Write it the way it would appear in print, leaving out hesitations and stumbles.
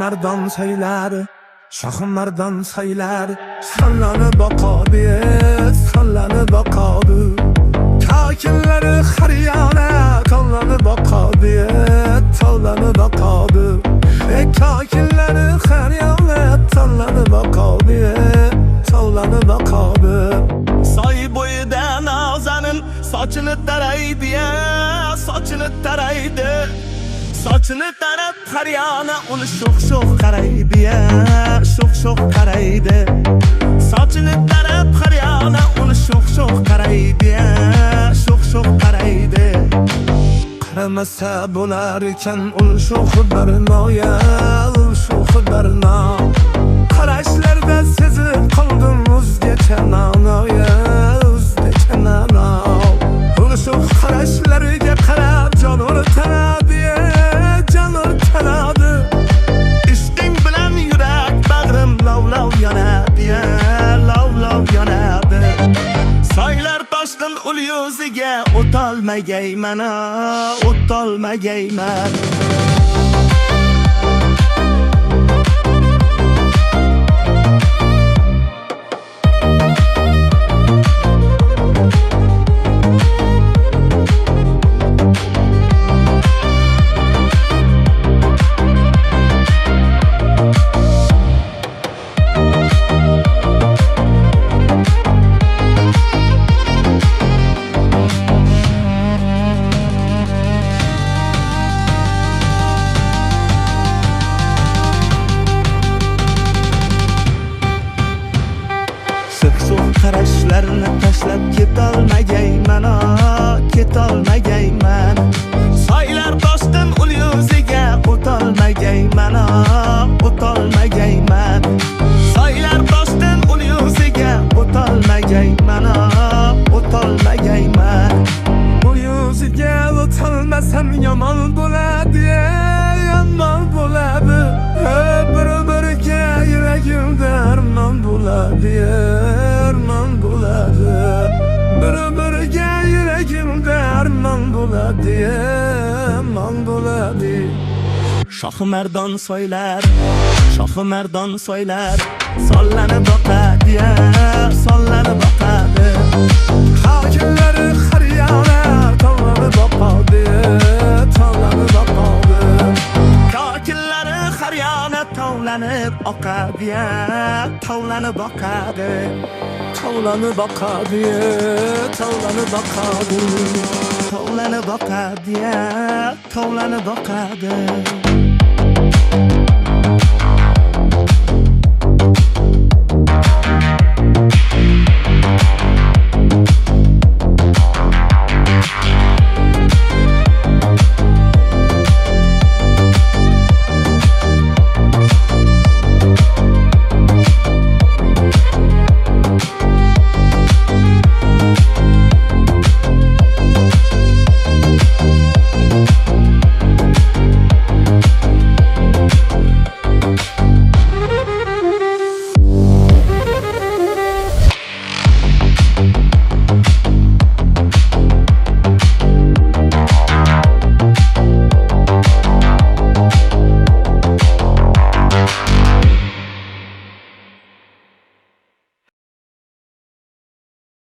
merdan söyler, Şahı merdan söyler, sallanıp bakadı, sallanıp bakadı. Kakilleri haryana, tallanıp bakadı, tallanıp bakadı. Kakilleri haryana, tallanıp bakadı, tallanıp bakadı. Say boyudan ağzanın saçını taraydı ya, saçını taraydı. Saçını tarab haryana, onu şoq qaraydı ya, şoq qaraydı. Saçını tarab haryana, onu şoq qaraydı ya, şoq qaraydı. Qaramasa bo'lar ekan ul şoq barno ya, ul şoq barno. Qarashlarda sezib qoldim o'zgacha nano ya, o'zgacha nano. Ul şoq qarashlariga qarab jon o'rtanadi ya, jon o'rtanadi. Ishqing bilan yurak bag'rim lov yonadi ya, lov yonadi. Soylar toshdim ul yuziga, o'tolmagayman, o'tolmagayman. Qarashlarni tashlab ketolmagayman, ketolmagayman. Soylar toshdim ul yuziga, o'tolmagayman, o'tolmagayman. Soylar toshdim ul yuziga, o'tolmagayman, o'tolmagayman. Bu yuziga o'tolmasam yomon bo'ladi, yomon bo'ladi. Bir-biriga yuragimda armon bo'ladi, armon bo'ladi. Bir-biriga yuragimda armon bo'ladi, armon bo'ladi. Shohi mardon soylar, shohi mardon soylar, sollanib boqadi, sollanib boqadi. Hokimlari haryona, tallanib boqadi, tallanib boqadi. Hokimlari haryona, tavlanib oqadi, tavlanib boqadi. Tavlanib boqadi, tavlanib boqadi. Tavlanib boqadi, tavlanib boqadi.